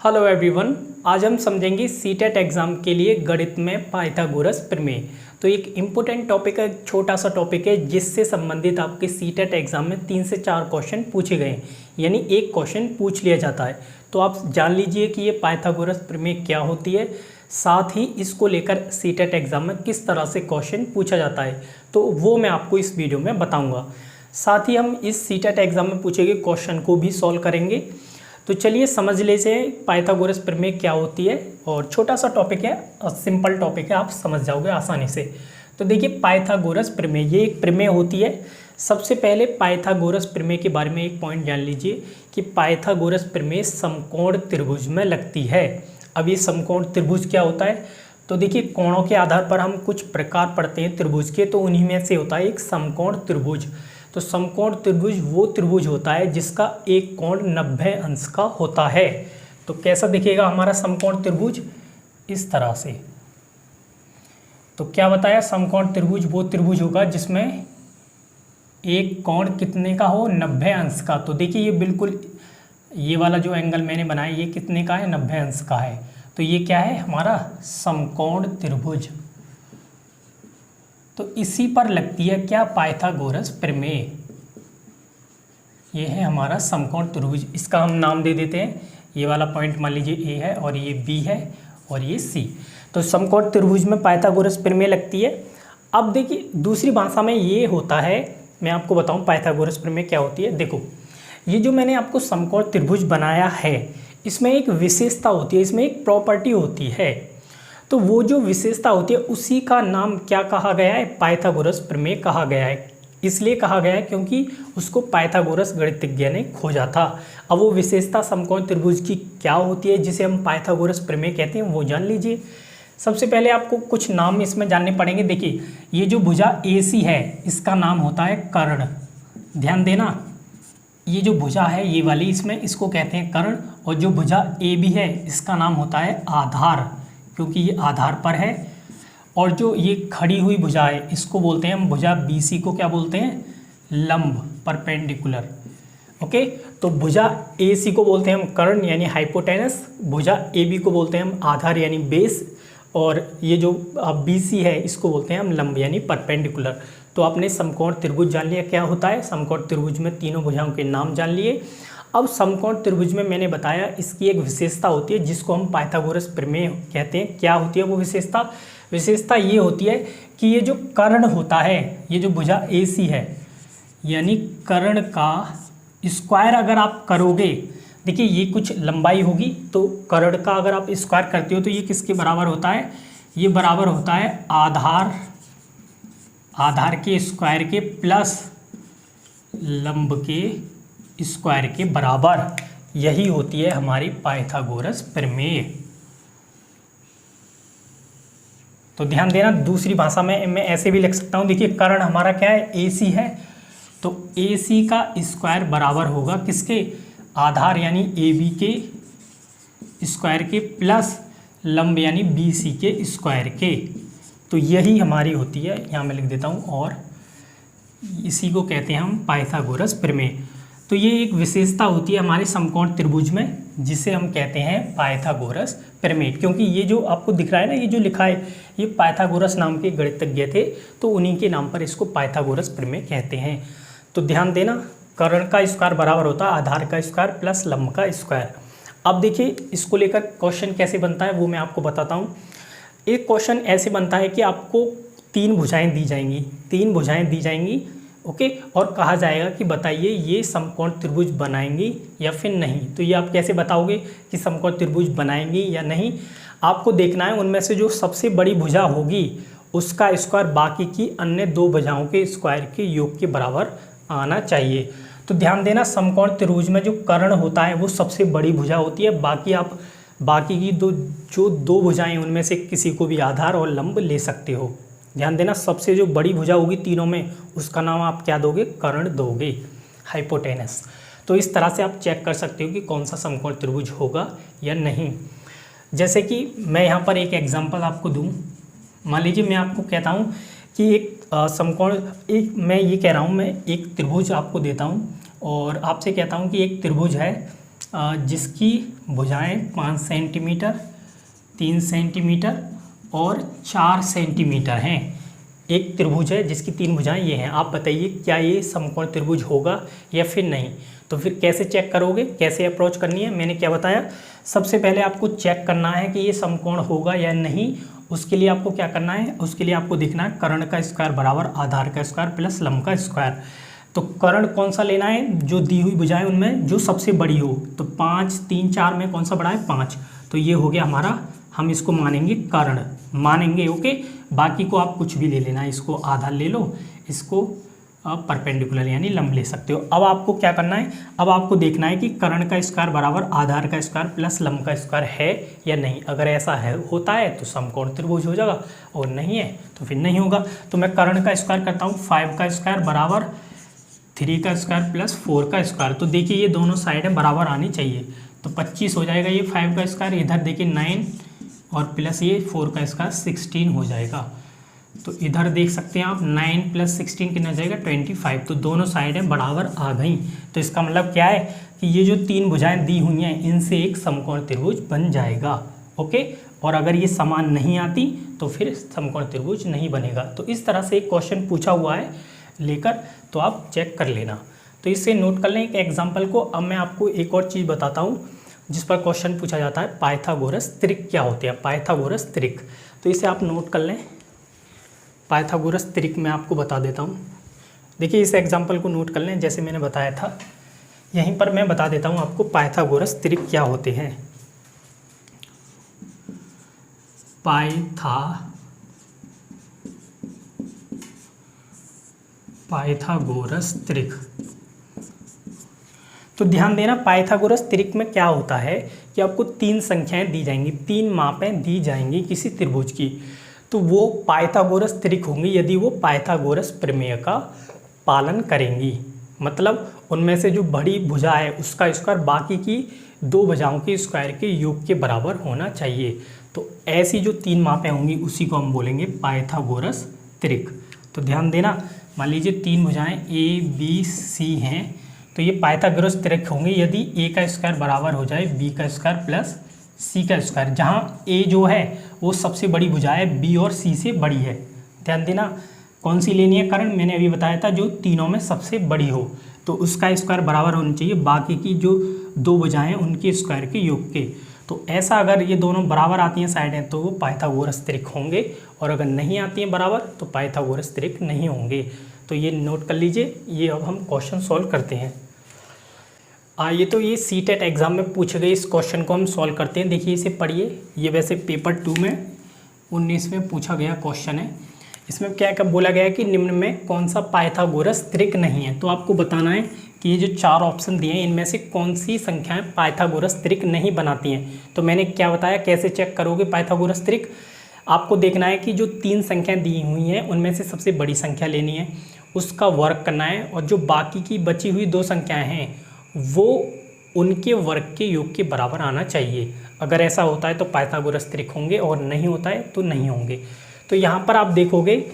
Hello everyone, आज हम समझेंगे सीटेट एग्ज़ाम के लिए गणित में पाइथागोरस प्रमेय। तो एक इम्पोर्टेंट टॉपिक है, छोटा सा टॉपिक है जिससे संबंधित आपके सीटेट एग्ज़ाम में 3 से 4 क्वेश्चन पूछे गए हैं, यानी एक क्वेश्चन पूछ लिया जाता है। तो आप जान लीजिए कि ये पाइथागोरस प्रमेय क्या होती है, साथ ही इसको लेकर सीटेट एग्ज़ाम में किस तरह से क्वेश्चन पूछा जाता है, तो वो मैं आपको इस वीडियो में बताऊँगा। साथ ही हम इस सीटेट एग्ज़ाम में पूछे गए क्वेश्चन को भी सॉल्व करेंगे। तो चलिए समझ लेते हैं पाइथागोरस प्रमेय क्या होती है। और छोटा सा टॉपिक है, सिंपल टॉपिक है, आप समझ जाओगे आसानी से। तो देखिए पाइथागोरस प्रमेय ये एक प्रमेय होती है। सबसे पहले पाइथागोरस प्रमेय के बारे में एक पॉइंट जान लीजिए कि पाइथागोरस प्रमेय समकोण त्रिभुज में लगती है। अब ये समकोण त्रिभुज क्या होता है, तो देखिए कोणों के आधार पर हम कुछ प्रकार पढ़ते हैं त्रिभुज के, तो उन्हीं में से होता है एक समकोण त्रिभुज। तो समकोण त्रिभुज वो त्रिभुज होता है जिसका एक कोण 90 अंश का होता है। तो कैसा दिखेगा हमारा समकोण त्रिभुज, इस तरह से। तो क्या बताया, समकोण त्रिभुज वो त्रिभुज होगा जिसमें एक कोण कितने का हो, 90 अंश का। तो देखिए ये बिल्कुल ये वाला जो एंगल मैंने बनाया ये कितने का है, 90 अंश का है। तो ये क्या है हमारा समकोण त्रिभुज। तो इसी पर लगती है क्या, पाइथागोरस प्रमेय। ये है हमारा समकोण त्रिभुज। इसका हम नाम दे देते हैं, ये वाला पॉइंट मान लीजिए ए है और ये बी है और ये सी। तो समकोण त्रिभुज में पाइथागोरस प्रमेय लगती है। अब देखिए दूसरी भाषा में ये होता है, मैं आपको बताऊं पाइथागोरस प्रमेय क्या होती है। देखो ये जो मैंने आपको समकोण त्रिभुज बनाया है, इसमें एक विशेषता होती है, इसमें एक प्रॉपर्टी होती है। तो वो जो विशेषता होती है उसी का नाम क्या कहा गया है, पाइथागोरस प्रमेय कहा गया है। इसलिए कहा गया है क्योंकि उसको पाइथागोरस गणितज्ञ ने खोजा था। अब वो विशेषता समकोण त्रिभुज की क्या होती है जिसे हम पाइथागोरस प्रमेय कहते हैं, वो जान लीजिए। सबसे पहले आपको कुछ नाम इसमें जानने पड़ेंगे। देखिए ये जो भुजा AC है इसका नाम होता है कर्ण। ध्यान देना, ये जो भुजा है ये वाली, इसमें इसको कहते हैं कर्ण। और जो भुजा AB है इसका नाम होता है आधार, क्योंकि ये आधार पर है। और जो ये खड़ी हुई भुजा है इसको बोलते हैं हम भुजा BC को क्या बोलते हैं, लंब, परपेंडिकुलर। ओके, तो भुजा AC को बोलते हैं हम कर्ण यानी हाइपोटेनस, भुजा AB को बोलते हैं हम आधार यानी बेस, और ये जो BC है इसको बोलते हैं हम लंब यानी परपेंडिकुलर। तो आपने समकोण त्रिभुज जान लिया क्या होता है। समकोण त्रिभुज में तीनों भुजाओं के नाम जान लिए। अब समकोण त्रिभुज में मैंने बताया इसकी एक विशेषता होती है जिसको हम पाइथागोरस प्रमेय कहते हैं। क्या होती है वो विशेषता, विशेषता ये होती है कि ये जो कर्ण होता है, ये जो भुजा AC है यानी कर्ण का स्क्वायर अगर आप करोगे, देखिए ये कुछ लंबाई होगी, तो कर्ण का अगर आप स्क्वायर करते हो तो ये किसके बराबर होता है, ये बराबर होता है आधार के स्क्वायर के प्लस लंब के स्क्वायर के बराबर। यही होती है हमारी पाइथागोरस प्रमेय। तो ध्यान देना, दूसरी भाषा में मैं ऐसे भी लिख सकता हूँ। देखिए कर्ण हमारा क्या है, AC है, तो AC का स्क्वायर बराबर होगा किसके, आधार यानी AB के स्क्वायर के प्लस लंब यानी BC के स्क्वायर के। तो यही हमारी होती है, यहाँ मैं लिख देता हूँ, और इसी को कहते हैं हम पाइथागोरस प्रमेय। तो ये एक विशेषता होती है हमारे समकोण त्रिभुज में जिसे हम कहते हैं पाइथागोरस प्रमेय। क्योंकि ये जो आपको दिख रहा है ना, ये जो लिखा है ये पाइथागोरस नाम के गणितज्ञ थे, तो उन्हीं के नाम पर इसको पाइथागोरस प्रमेय कहते हैं। तो ध्यान देना, कर्ण का स्क्वायर बराबर होता है आधार का स्क्वायर प्लस लंब का स्क्वायर। अब देखिए इसको लेकर क्वेश्चन कैसे बनता है वो मैं आपको बताता हूँ। एक क्वेश्चन ऐसे बनता है कि आपको 3 भुजाएँ दी जाएंगी, ओके, और कहा जाएगा कि बताइए ये समकोण त्रिभुज बनाएंगी या फिर नहीं। तो ये आप कैसे बताओगे कि समकोण त्रिभुज बनाएंगी या नहीं, आपको देखना है उनमें से जो सबसे बड़ी भुजा होगी उसका स्क्वायर बाकी की अन्य 2 भुजाओं के स्क्वायर के योग के बराबर आना चाहिए। तो ध्यान देना, समकोण त्रिभुज में जो कर्ण होता है वो सबसे बड़ी भुजा होती है। बाकी की जो दो भुजाएं उनमें से किसी को भी आधार और लंब ले सकते हो। ध्यान देना, सबसे जो बड़ी भुजा होगी तीनों में उसका नाम आप क्या दोगे, कर्ण दोगे, हाइपोटेनस। तो इस तरह से आप चेक कर सकते हो कि कौन सा समकोण त्रिभुज होगा या नहीं। जैसे कि मैं यहाँ पर एक एग्जांपल आपको दूँ। मान लीजिए मैं आपको कहता हूँ कि एक समकोण, मैं ये कह रहा हूँ, मैं एक त्रिभुज आपको देता हूँ और आपसे कहता हूँ कि एक त्रिभुज है जिसकी भुजाएं 5 सेंटीमीटर, 3 सेंटीमीटर और 4 सेंटीमीटर हैं। एक त्रिभुज है जिसकी 3 भुजाएं ये हैं। आप बताइए क्या ये समकोण त्रिभुज होगा या फिर नहीं। तो फिर कैसे चेक करोगे, कैसे अप्रोच करनी है, मैंने क्या बताया। सबसे पहले आपको चेक करना है कि ये समकोण होगा या नहीं। उसके लिए आपको क्या करना है, उसके लिए आपको देखना है कर्ण का स्क्वायर बराबर आधार का स्क्वायर प्लस लंब का स्क्वायर। तो कर्ण कौन सा लेना है, जो दी हुई भुजाएं उनमें जो सबसे बड़ी हो। तो 5, 3, 4 में कौन सा बड़ा है, 5। तो ये हो गया हमारा, हम इसको मानेंगे कर्ण, मानेंगे। ओके, बाकी को आप कुछ भी ले लेना, इसको आधा ले लो, इसको परपेंडिकुलर यानी लंब ले सकते हो। अब आपको क्या करना है, अब आपको देखना है कि कर्ण का स्क्वायर बराबर आधार का स्क्वायर प्लस लंब का स्क्वायर है या नहीं। अगर ऐसा है, होता है तो समकोण त्रिभुज हो जाएगा, और नहीं है तो फिर नहीं होगा। तो मैं कर्ण का स्क्वायर करता हूँ, 5 का स्क्वायर बराबर 3 का स्क्वायर प्लस 4 का स्क्वायर। तो देखिए ये दोनों साइडें बराबर आनी चाहिए, तो 25 हो जाएगा ये 5 का स्क्वायर, इधर देखिए 9 और प्लस ये 4 का स्क्वायर 16 हो जाएगा। तो इधर देख सकते हैं आप 9 + 16 कितना जाएगा, 25। तो दोनों साइडें बराबर आ गई। तो इसका मतलब क्या है कि ये जो 3 भुजाएं दी हुई हैं इनसे एक समकोण त्रिभुज बन जाएगा। ओके, और अगर ये समान नहीं आती तो फिर समकोण त्रिभुज नहीं बनेगा। तो इस तरह से एक क्वेश्चन पूछा हुआ है लेकर, तो आप चेक कर लेना। तो इससे नोट कर लें एक एग्जाम्पल को। अब मैं आपको एक और चीज़ बताता हूँ जिस पर क्वेश्चन पूछा जाता है, पाइथागोरस त्रिक क्या होते हैं, पाइथागोरस त्रिक। तो इसे आप नोट कर लें, पाइथागोरस त्रिक मैं आपको बता देता हूँ। देखिए इस एग्जाम्पल को नोट कर लें, जैसे मैंने बताया था यहीं पर मैं बता देता हूँ आपको पाइथागोरस त्रिक क्या होते हैं। पाइथागोरस त्रिक। तो ध्यान देना, पाइथागोरस त्रिक में क्या होता है कि आपको 3 संख्याएं दी जाएंगी, 3 मापें दी जाएंगी किसी त्रिभुज की। तो वो पाइथागोरस त्रिक होंगी यदि वो पाइथागोरस प्रमेय का पालन करेंगी। मतलब उनमें से जो बड़ी भुजा है उसका स्क्वायर बाकी की 2 भुजाओं के स्क्वायर के योग के बराबर होना चाहिए। तो ऐसी जो 3 मापें होंगी उसी को हम बोलेंगे पाइथागोरस त्रिक। तो ध्यान देना, मान लीजिए 3 भुजाएं A, B, C हैं, तो ये पाइथागोरस त्रिक होंगे यदि A का स्क्वायर बराबर हो जाए B का स्क्वायर प्लस C का स्क्वायर, जहाँ A जो है वो सबसे बड़ी भुजा है, B और C से बड़ी है। ध्यान देना, कौन सी लेनी है कर्ण, मैंने अभी बताया था जो तीनों में सबसे बड़ी हो, तो उसका स्क्वायर बराबर होना चाहिए बाकी की जो 2 भुजाएं उनके स्क्वायर के योग के। तो ऐसा अगर ये दोनों बराबर आती हैं साइडें तो वो पाइथागोरस त्रिक होंगे, और अगर नहीं आती हैं बराबर तो पाइथागोरस त्रिक नहीं होंगे। तो ये नोट कर लीजिए। ये अब हम क्वेश्चन सॉल्व करते हैं। ये तो ये सीटेट एग्ज़ाम में पूछे गए इस क्वेश्चन को हम सॉल्व करते हैं। देखिए इसे पढ़िए, ये वैसे पेपर 2 में 19 पूछा गया क्वेश्चन है। इसमें क्या क्या बोला गया है कि निम्न में कौन सा पाइथागोरस त्रिक नहीं है। तो आपको बताना है कि ये जो 4 ऑप्शन दिए हैं इनमें से कौन सी संख्याएं पाइथागोरस त्रिक नहीं बनाती हैं। तो मैंने क्या बताया, कैसे चेक करोगे पाइथागोरस त्रिक। आपको देखना है कि जो 3 संख्याएं दी हुई हैं उनमें से सबसे बड़ी संख्या लेनी है, उसका वर्ग करना है, और जो बाकी की बची हुई 2 संख्याएँ हैं वो उनके वर्ग के योग के बराबर आना चाहिए। अगर ऐसा होता है तो पाइथागोरस त्रिक होंगे, और नहीं होता है तो नहीं होंगे। तो यहाँ पर आप देखोगे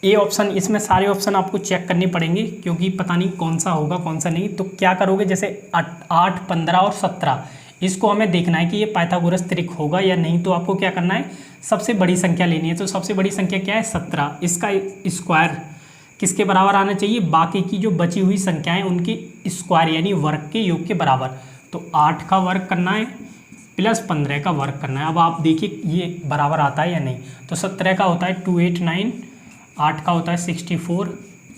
ए ऑप्शन, इसमें सारे ऑप्शन आपको चेक करने पड़ेंगे क्योंकि पता नहीं कौन सा होगा कौन सा नहीं। तो क्या करोगे, जैसे 8, 15 और 17 इसको हमें देखना है कि ये पाइथागोरस त्रिक होगा या नहीं। तो आपको क्या करना है, सबसे बड़ी संख्या लेनी है। तो सबसे बड़ी संख्या क्या है, 17। इसका स्क्वायर किसके बराबर आना चाहिए, बाकी की जो बची हुई संख्याएं उनके स्क्वायर यानी वर्ग के योग के बराबर। तो 8 का वर्ग करना है प्लस 15 का वर्ग करना है। अब आप देखिए ये बराबर आता है या नहीं। तो 17 का होता है 289, 8 का होता है 64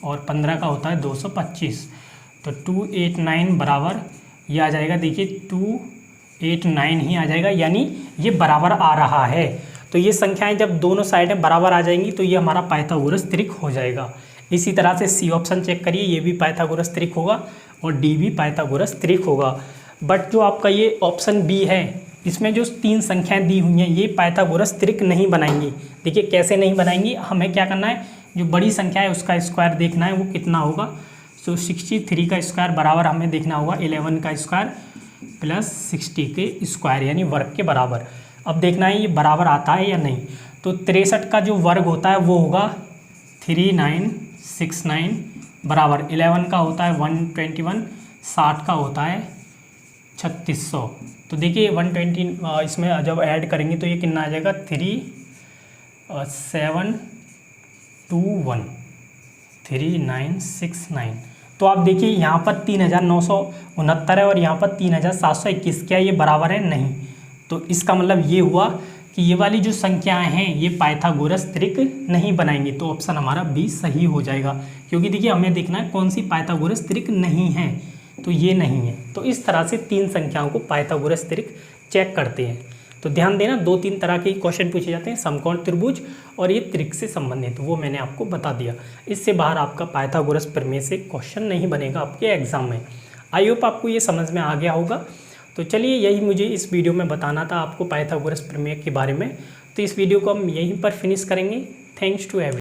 और 15 का होता है 225। तो 289 बराबर ये आ जाएगा, देखिए 289 ही आ जाएगा, यानी ये बराबर आ रहा है। तो ये संख्याएं जब दोनों साइडें बराबर आ जाएंगी तो ये हमारा पाइथागोरस त्रिक हो जाएगा। इसी तरह से सी ऑप्शन चेक करिए, ये भी पाइथागोरस त्रिक होगा और डी भी पाइथागोरस त्रिक होगा। बट जो आपका ये ऑप्शन बी है इसमें जो 3 संख्याएं दी हुई हैं ये पाइथागोरस त्रिक नहीं बनाएंगी। देखिए कैसे नहीं बनाएंगी, हमें क्या करना है, जो बड़ी संख्या है उसका स्क्वायर देखना है वो कितना होगा। तो 63 का स्क्वायर बराबर हमें देखना होगा 11 का स्क्वायर प्लस 60 के स्क्वायर यानी वर्ग के बराबर। अब देखना है ये बराबर आता है या नहीं। तो 63 का जो वर्ग होता है वो होगा 3969 बराबर 11 का होता है 121, 60 का होता है 3600। तो देखिए 120 इसमें जब ऐड करेंगे तो ये कितना आ जाएगा 3721 तो आप देखिए यहाँ पर 3969 है और यहाँ पर 3721, क्या ये बराबर है? नहीं। तो इसका मतलब ये हुआ कि ये वाली जो संख्याएं हैं ये पाइथागोरस त्रिक नहीं बनाएंगे। तो ऑप्शन हमारा बी सही हो जाएगा, क्योंकि देखिए हमें देखना है कौन सी पाइथागोरस त्रिक नहीं है, तो ये नहीं है। तो इस तरह से 3 संख्याओं को पाइथागोरस त्रिक चेक करते हैं। तो ध्यान देना 2-3 तरह के क्वेश्चन पूछे जाते हैं, समकोण त्रिभुज और ये त्रिक से संबंधित, वो मैंने आपको बता दिया। इससे बाहर आपका पाइथागोरस प्रमेय से क्वेश्चन नहीं बनेगा आपके एग्जाम में। आई होप आपको ये समझ में आ गया होगा। तो चलिए यही मुझे इस वीडियो में बताना था आपको पाइथागोरस प्रमेय के बारे में। तो इस वीडियो को हम यहीं पर फिनिश करेंगे। Thanks to everyone.